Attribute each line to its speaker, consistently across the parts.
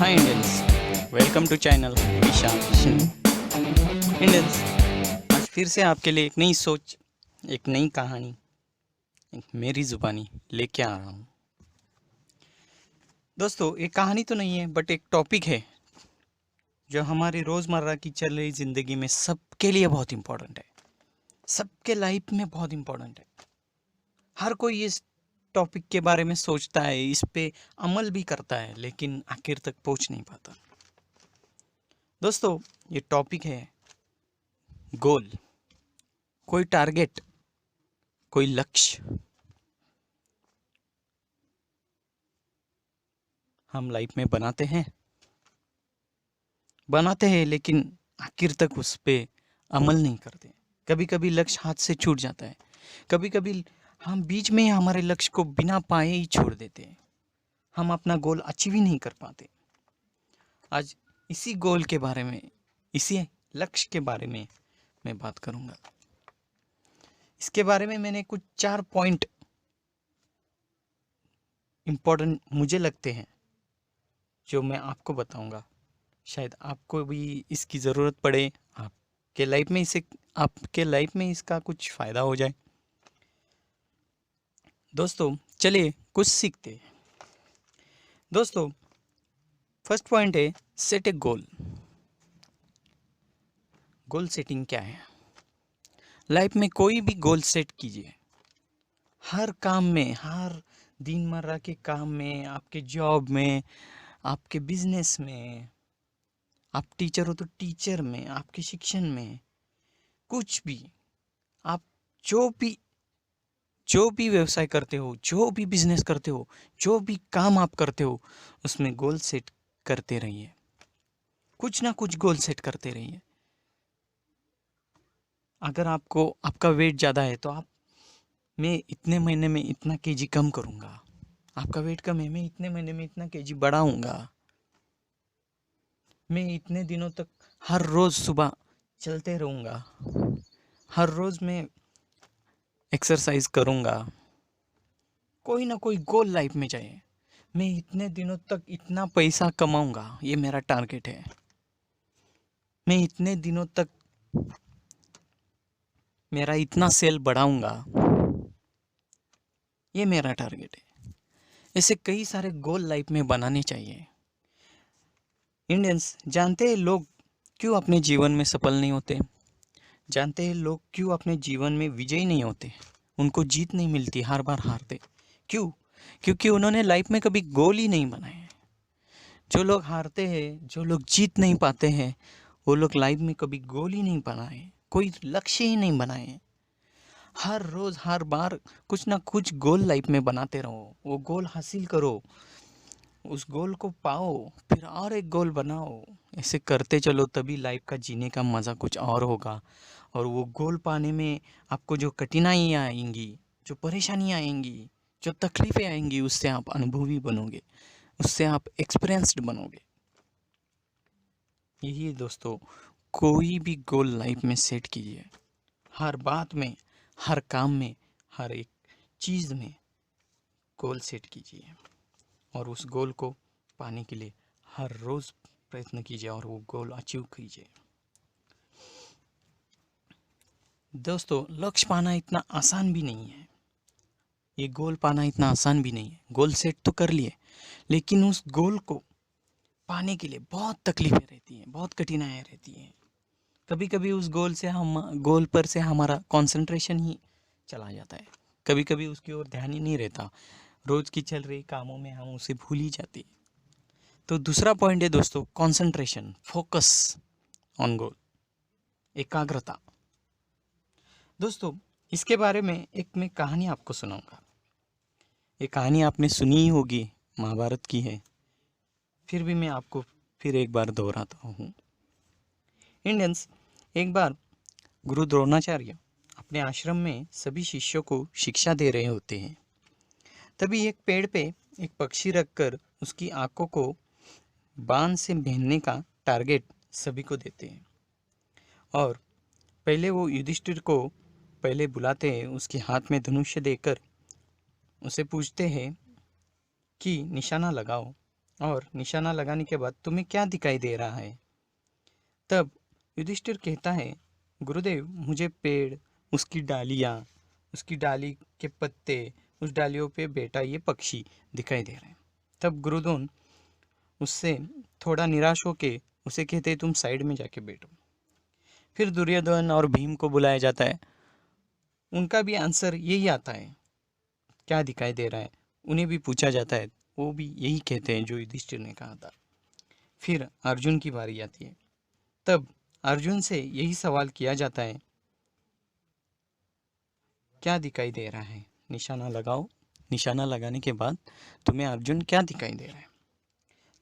Speaker 1: Hi Indians, welcome to channel Vishal Shinde. Indians, आज फिर से आपके लिए एक नई सोच, एक नई कहानी, एक मेरी जुबानी लेके आ रहा हूँ। दोस्तों, एक कहानी तो नहीं है बट एक टॉपिक है जो हमारी रोज़मर्रा की चल रही ज़िंदगी में सबके लिए बहुत इम्पोर्टेंट है, सबके लाइफ में बहुत इम्पोर्टेंट है। हर कोई इस टॉपिक के बारे में सोचता है, इस पे अमल भी करता है, लेकिन आखिर तक पहुँच नहीं पाता। दोस्तों, ये टॉपिक है गोल। कोई टारगेट, कोई लक्ष्य हम लाइफ में बनाते हैं लेकिन आखिर तक उस पे अमल नहीं करते। कभी कभी लक्ष्य हाथ से छूट जाता है, कभी कभी हम बीच में ही हमारे लक्ष्य को बिना पाए ही छोड़ देते हैं। हम अपना गोल अचीव ही नहीं कर पाते। आज इसी गोल के बारे में, इसी लक्ष्य के बारे में मैं बात करूंगा। इसके बारे में मैंने कुछ 4 पॉइंट इम्पोर्टेंट मुझे लगते हैं जो मैं आपको बताऊंगा। शायद आपको भी इसकी ज़रूरत पड़े, आपके लाइफ में इसका कुछ फ़ायदा हो जाए। दोस्तों, चलिए कुछ सीखते हैं। दोस्तों, फर्स्ट पॉइंट है सेट ए गोल। गोल सेटिंग क्या है? लाइफ में कोई भी गोल सेट कीजिए। हर काम में, हर दिनमर्रा के काम में, आपके जॉब में, आपके बिजनेस में, आप टीचर हो तो टीचर में, आपके शिक्षण में, कुछ भी, आप जो भी जो भी व्यवसाय करते हो, जो भी बिजनेस करते हो, जो भी काम आप करते हो, उसमें गोल सेट करते रहिए। कुछ ना कुछ गोल सेट करते रहिए। अगर आपको आपका वेट ज़्यादा है तो मैं इतने महीने में इतना केजी कम करूँगा। आपका वेट कम है, मैं इतने महीने में इतना केजी बढ़ाऊँगा। मैं इतने दिनों तक हर रोज़ सुबह चलते रहूँगा। हर रोज़ मैं एक्सरसाइज करूँगा। कोई ना कोई गोल लाइफ में चाहिए। मैं इतने दिनों तक इतना पैसा कमाऊँगा, ये मेरा टारगेट है। मैं इतने दिनों तक मेरा इतना सेल बढ़ाऊँगा, ये मेरा टारगेट है। ऐसे कई सारे गोल लाइफ में बनाने चाहिए। इंडियंस, जानते हैं लोग क्यों अपने जीवन में सफल नहीं होते? जानते हैं लोग क्यों अपने जीवन में विजयी नहीं होते? उनको जीत नहीं मिलती, हर बार हारते। क्यों? क्योंकि उन्होंने लाइफ में कभी गोल ही नहीं बनाए। जो लोग हारते हैं, जो लोग जीत नहीं पाते हैं, वो लोग लाइफ में कभी गोल ही नहीं बनाए, कोई लक्ष्य ही नहीं बनाए। हर रोज, हर बार कुछ ना कुछ गोल लाइफ में बनाते रहो। वो गोल हासिल करो, उस गोल को पाओ, फिर और एक गोल बनाओ। ऐसे करते चलो, तभी लाइफ का जीने का मज़ा कुछ और होगा। और वो गोल पाने में आपको जो कठिनाइयाँ आएंगी, जो परेशानियाँ आएंगी, जो तकलीफ़ें आएंगी, उससे आप अनुभवी बनोगे, उससे आप एक्सपीरियंस्ड बनोगे। यही है दोस्तों, कोई भी गोल लाइफ में सेट कीजिए। हर बात में, हर काम में, हर एक चीज़ में गोल सेट कीजिए और उस गोल को पाने के लिए हर रोज़ प्रयत्न कीजिए और वो गोल अचीव कीजिए। दोस्तों, लक्ष्य पाना इतना आसान भी नहीं है। ये गोल पाना इतना आसान भी नहीं है। गोल सेट तो कर लिए, लेकिन उस गोल को पाने के लिए बहुत तकलीफें रहती हैं, बहुत कठिनाइयाँ रहती हैं। कभी कभी उस गोल पर से हमारा कंसंट्रेशन ही चला जाता है। कभी कभी उसकी ओर ध्यान ही नहीं रहता। रोज की चल रही कामों में हम उसे भूल ही जाते हैं। तो दूसरा पॉइंट है दोस्तों, कंसंट्रेशन, फोकस ऑन गोल, एकाग्रता। दोस्तों, इसके बारे में एक मैं कहानी आपको सुनाऊंगा। ये कहानी आपने सुनी ही होगी, महाभारत की है। फिर भी मैं आपको फिर एक बार दोहराता हूँ। इंडियंस, एक बार गुरु द्रोणाचार्य अपने आश्रम में सभी शिष्यों को शिक्षा दे रहे होते हैं। तभी एक पेड़ पे एक पक्षी रखकर उसकी आंखों को बाण से बीनने का टारगेट सभी को देते हैं। और पहले वो युधिष्ठिर को पहले बुलाते हैं, उसके हाथ में धनुष्य देकर उसे पूछते हैं कि निशाना लगाओ और निशाना लगाने के बाद तुम्हें क्या दिखाई दे रहा है? तब युधिष्ठिर कहता है, गुरुदेव मुझे पेड़, उसकी डालियाँ, उसकी डाली के पत्ते, उस डालियों पे बैठा ये पक्षी दिखाई दे रहे हैं। तब गुरुद्रोण उससे थोड़ा निराश होके उसे कहते हैं, तुम साइड में जाके बैठो। फिर दुर्योधन और भीम को बुलाया जाता है। उनका भी आंसर यही आता है, क्या दिखाई दे रहा है। उन्हें भी पूछा जाता है, वो भी यही कहते हैं जो युधिष्ठिर ने कहा था। फिर अर्जुन की बारी आती है। तब अर्जुन से यही सवाल किया जाता है, क्या दिखाई दे रहा है? निशाना लगाओ। निशाना लगाने के बाद तुम्हें अर्जुन क्या दिखाई दे रहा है?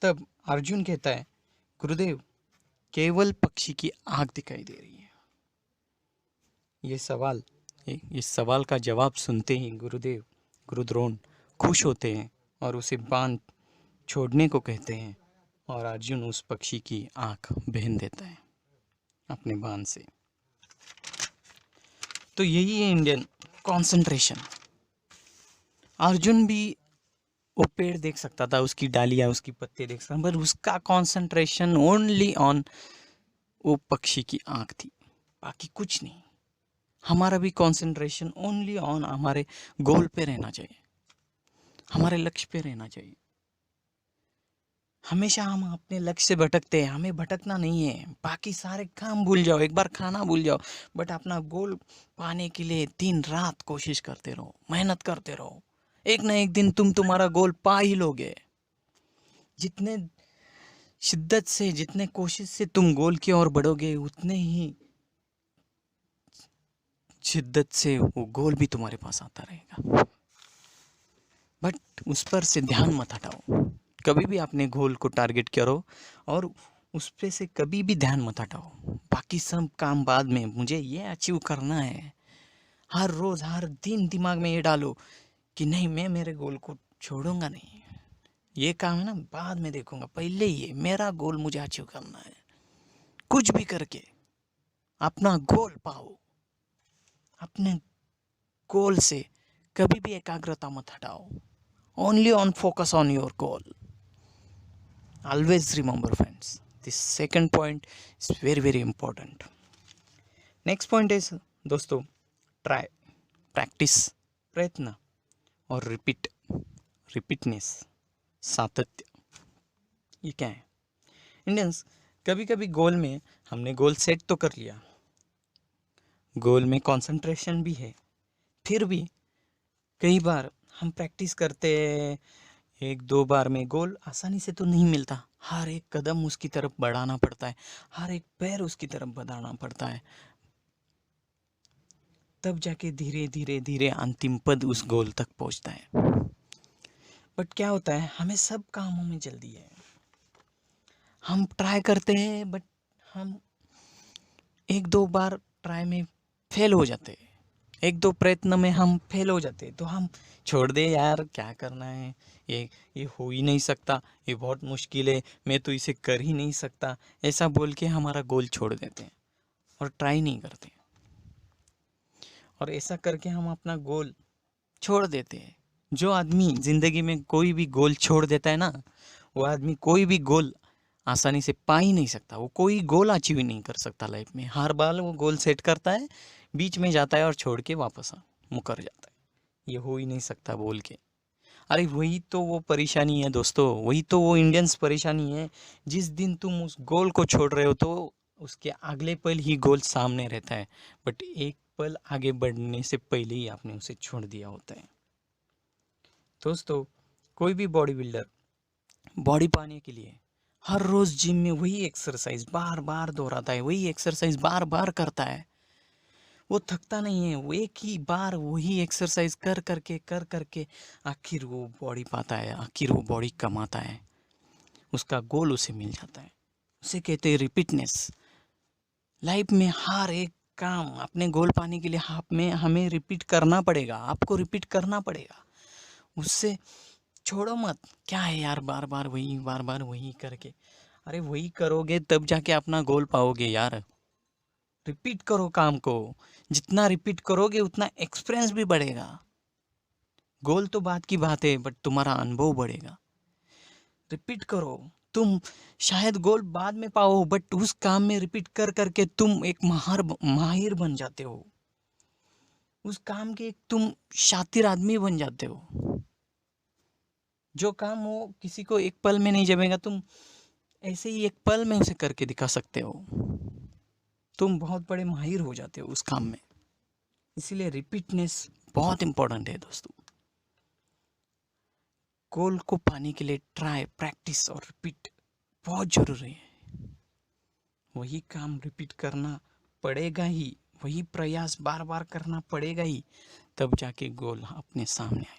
Speaker 1: तब अर्जुन कहता है, गुरुदेव केवल पक्षी की आँख दिखाई दे रही है। इस सवाल का जवाब सुनते ही गुरुद्रोण खुश होते हैं और उसे बाण छोड़ने को कहते हैं और अर्जुन उस पक्षी की आँख बहन देता है अपने बाण से। तो यही है इंडियन कंसंट्रेशन। अर्जुन भी वो पेड़ देख सकता था, उसकी डालियाँ, उसकी पत्ते देख सकता, पर उसका कंसंट्रेशन ओनली ऑन वो पक्षी की आँख थी, बाकी कुछ नहीं। हमारा भी कंसंट्रेशन ओनली ऑन हमारे गोल पे रहना चाहिए, हमारे लक्ष्य पे रहना चाहिए। हमेशा हम अपने लक्ष्य से भटकते हैं, हमें भटकना नहीं है। बाकी सारे काम भूल जाओ, एक बार खाना भूल जाओ, बट अपना गोल पाने के लिए दिन रात कोशिश करते रहो, मेहनत करते रहो। एक ना एक दिन तुम तुम्हारा गोल पा ही लोगे। जितने शिद्दत से, जितने कोशिश से तुम गोल की ओर बढ़ोगे, उतने ही शिद्दत से वो गोल भी तुम्हारे पास आता रहेगा। बट उस पर से ध्यान मत हटाओ। कभी भी अपने गोल को टारगेट करो और उस पे से कभी भी ध्यान मत हटाओ। बाकी सब काम बाद में, मुझे ये अचीव करना है। हर रोज हर दिन दिमाग में ये डालो कि नहीं, मैं मेरे गोल को छोड़ूंगा नहीं। ये काम है ना, बाद में देखूंगा, पहले ये मेरा गोल मुझे अचीव करना है। कुछ भी करके अपना गोल पाओ। अपने गोल से कभी भी एकाग्रता मत हटाओ। Only on focus on your goal. Always remember, friends. This second point is very very important. Next point is दोस्तों, try, practice, प्रयत्न और रिपीटनेस, सातत्य। ये क्या है? इंडियंस कभी कभी गोल में हमने गोल सेट तो कर लिया, गोल में कंसंट्रेशन भी है, फिर भी कई बार हम प्रैक्टिस करते हैं, एक दो बार में गोल आसानी से तो नहीं मिलता। हर एक कदम उसकी तरफ बढ़ाना पड़ता है, हर एक पैर उसकी तरफ बढ़ाना पड़ता है, तब जाके धीरे धीरे धीरे अंतिम पद उस गोल तक पहुंचता है। बट क्या होता है, हमें सब कामों में जल्दी है। हम ट्राई करते हैं, बट हम एक दो बार ट्राई में फेल हो जाते हैं, एक दो प्रयत्न में हम फेल हो जाते, तो हम छोड़ दे यार, क्या करना है, ये हो ही नहीं सकता, ये बहुत मुश्किल है, मैं तो इसे कर ही नहीं सकता, ऐसा बोल के हमारा गोल छोड़ देते हैं और ट्राई नहीं करते। और ऐसा करके हम अपना गोल छोड़ देते हैं। जो आदमी ज़िंदगी में कोई भी गोल छोड़ देता है ना, वो आदमी कोई भी गोल आसानी से पा ही नहीं सकता। वो कोई गोल अचीव ही नहीं कर सकता लाइफ में। हर बार वो गोल सेट करता है, बीच में जाता है और छोड़ के वापस मुकर जाता है, ये हो ही नहीं सकता बोल के। अरे वही तो वो परेशानी है दोस्तों, वही तो वो इंडियंस परेशानी है। जिस दिन तुम उस गोल को छोड़ रहे हो तो उसके अगले पल ही गोल सामने रहता है, बट एक पल आगे बढ़ने से पहले ही आपने उसे छोड़ दिया होता है। दोस्तों, कोई भी बॉडी बिल्डर बॉडी पाने के लिए हर रोज जिम में वही एक्सरसाइज बार बार दोहराता है, वही एक्सरसाइज बार बार करता है। वो थकता नहीं है, वो एक ही बार वही एक्सरसाइज कर करके आखिर वो बॉडी पाता है, आखिर वो बॉडी कमाता है, उसका गोल उसे मिल जाता है। उसे कहते हैं रिपीटनेस। लाइफ में हर एक काम अपने गोल पाने के लिए हमें रिपीट करना पड़ेगा, आपको रिपीट करना पड़ेगा। उससे छोड़ो मत, क्या है यार बार बार वही करके। अरे वही करोगे तब जाके अपना गोल पाओगे यार। रिपीट करो काम को, जितना रिपीट करोगे उतना एक्सपीरियंस भी बढ़ेगा। गोल तो बात की बात है, बट तुम्हारा अनुभव बढ़ेगा। रिपीट करो। तुम शायद गोल बाद में पाओ, बट उस काम में रिपीट कर करके तुम एक माहिर बन जाते हो। उस काम के एक तुम शातिर आदमी बन जाते हो। जो काम वो किसी को एक पल में नहीं जमेगा, तुम ऐसे ही एक पल में उसे करके दिखा सकते हो। तुम बहुत बड़े माहिर हो जाते हो उस काम में। इसीलिए रिपीटनेस बहुत इंपॉर्टेंट है दोस्तों। गोल को पाने के लिए ट्राई, प्रैक्टिस और रिपीट बहुत जरूरी है। वही काम रिपीट करना पड़ेगा ही, वही प्रयास बार बार करना पड़ेगा ही, तब जाके गोल अपने सामने आएगा।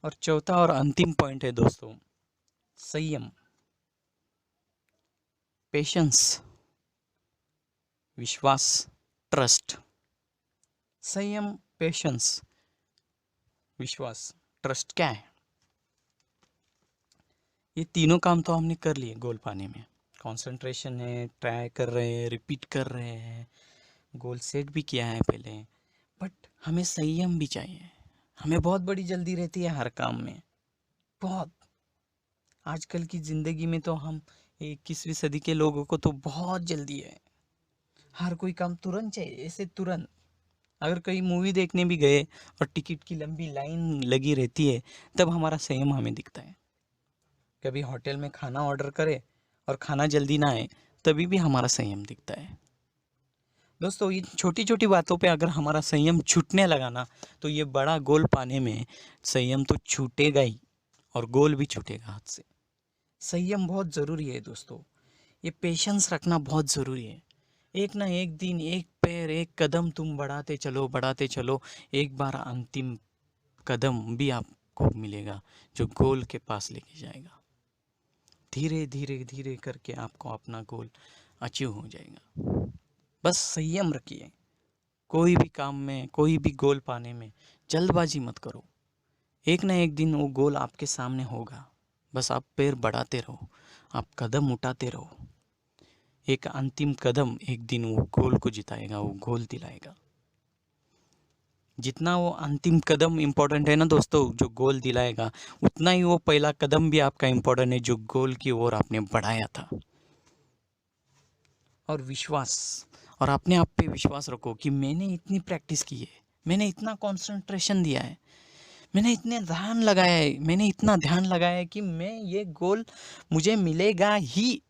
Speaker 1: और चौथा और अंतिम पॉइंट है दोस्तों, संयम, पेशेंस, विश्वास, ट्रस्ट। संयम, पेशेंस, विश्वास, ट्रस्ट क्या है? ये तीनों काम तो हमने कर लिए गोल पाने में। कंसंट्रेशन है, ट्राई कर रहे हैं, रिपीट कर रहे हैं, गोल सेट भी किया है पहले, बट हमें संयम भी चाहिए। हमें बहुत बड़ी जल्दी रहती है हर काम में, बहुत। आजकल की ज़िंदगी में तो हम 21वीं सदी के लोगों को तो बहुत जल्दी है। हर कोई काम तुरंत चाहिए, ऐसे तुरंत। अगर कहीं मूवी देखने भी गए और टिकट की लंबी लाइन लगी रहती है, तब हमारा संयम हमें दिखता है। कभी होटल में खाना ऑर्डर करे और खाना जल्दी ना आए, तभी भी हमारा संयम दिखता है। दोस्तों, इन छोटी छोटी बातों पे अगर हमारा संयम छूटने लगा ना, तो ये बड़ा गोल पाने में संयम तो छूटेगा ही, और गोल भी छूटेगा हाथ से। संयम बहुत ज़रूरी है दोस्तों। ये पेशेंस रखना बहुत ज़रूरी है। एक ना एक दिन, एक पैर, एक कदम तुम बढ़ाते चलो, बढ़ाते चलो। एक बार अंतिम कदम भी आपको मिलेगा जो गोल के पास लेके जाएगा। धीरे धीरे धीरे करके आपको अपना गोल अचीव हो जाएगा। बस संयम रखिए। कोई भी काम में, कोई भी गोल पाने में जल्दबाजी मत करो। एक ना एक दिन वो गोल आपके सामने होगा। बस आप पैर बढ़ाते रहो, आप कदम उठाते रहो। एक अंतिम कदम एक दिन वो गोल को जिताएगा, वो गोल दिलाएगा। जितना वो अंतिम कदम इम्पोर्टेंट है ना दोस्तों, जो गोल दिलाएगा, उतना ही वो पहला कदम भी आपका इम्पोर्टेंट है जो गोल की ओर आपने बढ़ाया था। और विश्वास, और अपने आप पे विश्वास रखो कि मैंने इतनी प्रैक्टिस की है, मैंने इतना कंसंट्रेशन दिया है, मैंने इतने ध्यान लगाया है, मैंने इतना ध्यान लगाया है कि मैं ये गोल मुझे मिलेगा ही।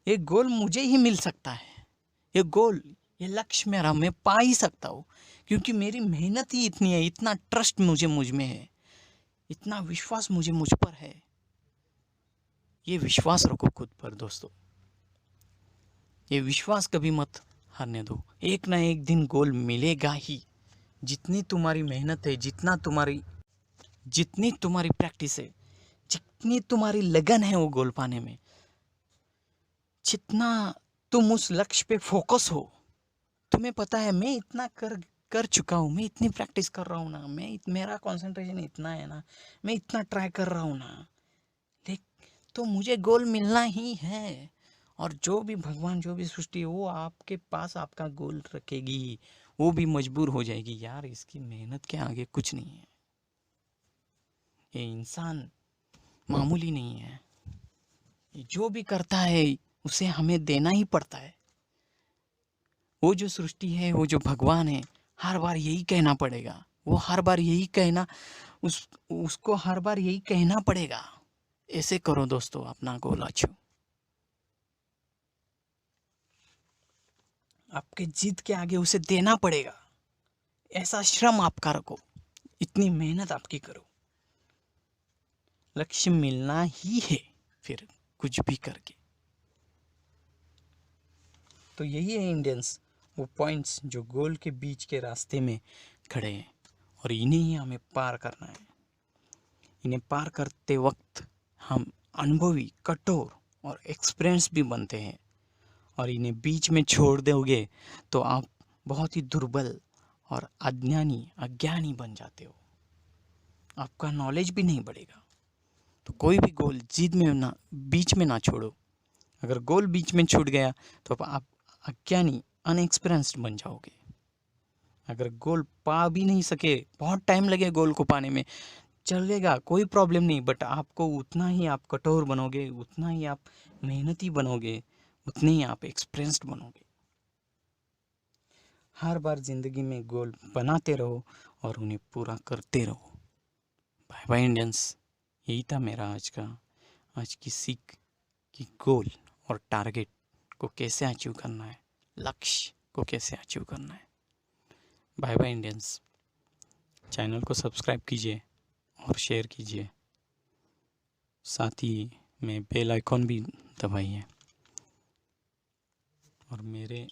Speaker 1: ये गोल मुझे ही मिल सकता है। ये गोल, ये लक्ष्य मेरा मैं पा ही सकता हूँ, क्योंकि मेरी मेहनत ही इतनी है, इतना ट्रस्ट मुझ में है, इतना विश्वास मुझ पर है। ये विश्वास रखो खुद पर दोस्तों। ये विश्वास कभी मत हारने दो। एक ना एक दिन गोल मिलेगा ही। जितनी तुम्हारी मेहनत है, जितनी तुम्हारी प्रैक्टिस है, जितनी तुम्हारी लगन है वो गोल पाने में, जितना तुम उस लक्ष्य पे फोकस हो, तुम्हें पता है मैं इतना कर चुका हूँ, मैं इतनी प्रैक्टिस कर रहा हूँ ना, मेरा कंसंट्रेशन इतना है ना, मैं इतना ट्राई कर रहा हूँ ना, तो मुझे गोल मिलना ही है। और जो भी भगवान, जो भी सृष्टि है, वो आपके पास आपका गोल रखेगी। वो भी मजबूर हो जाएगी, यार इसकी मेहनत के आगे कुछ नहीं है, ये इंसान मामूली नहीं है, ये जो भी करता है उसे हमें देना ही पड़ता है। वो जो सृष्टि है, वो जो भगवान है, हर बार यही कहना पड़ेगा, वो हर बार यही कहना, उसको हर बार यही कहना पड़ेगा, ऐसे करो दोस्तों, अपना गोल अचीव। आपके जिद के आगे उसे देना पड़ेगा, ऐसा श्रम आपका रखो, इतनी मेहनत आपकी करो, लक्ष्य मिलना ही है फिर कुछ भी करके। तो यही है इंडियंस, वो पॉइंट्स जो गोल के बीच के रास्ते में खड़े हैं, और इन्हें ही हमें पार करना है। इन्हें पार करते वक्त हम अनुभवी, कठोर और एक्सपीरियंस भी बनते हैं, और इन्हें बीच में छोड़ दोगे तो आप बहुत ही दुर्बल और अज्ञानी बन जाते हो। आपका नॉलेज भी नहीं बढ़ेगा। तो कोई भी गोल जिद में ना, बीच में ना छोड़ो। अगर गोल बीच में छूट गया तो आप अज्ञानी, अनएक्सपीरियंस्ड बन जाओगे। अगर गोल पा भी नहीं सके, बहुत टाइम लगे गोल को पाने में, चलेगा, कोई प्रॉब्लम नहीं, बट आपको उतना ही आप कठोर बनोगे, उतना ही आप मेहनती बनोगे, उतने ही आप एक्सपीरियंस्ड बनोगे। हर बार ज़िंदगी में गोल बनाते रहो और उन्हें पूरा करते रहो। Bye bye Indians. यही था मेरा आज की सीख कि गोल और टारगेट को कैसे अचीव करना है, लक्ष्य को कैसे अचीव करना है। Bye bye Indians. चैनल को सब्सक्राइब कीजिए और शेयर कीजिए, साथ ही में बेल आइकॉन भी दबाइए और मेरे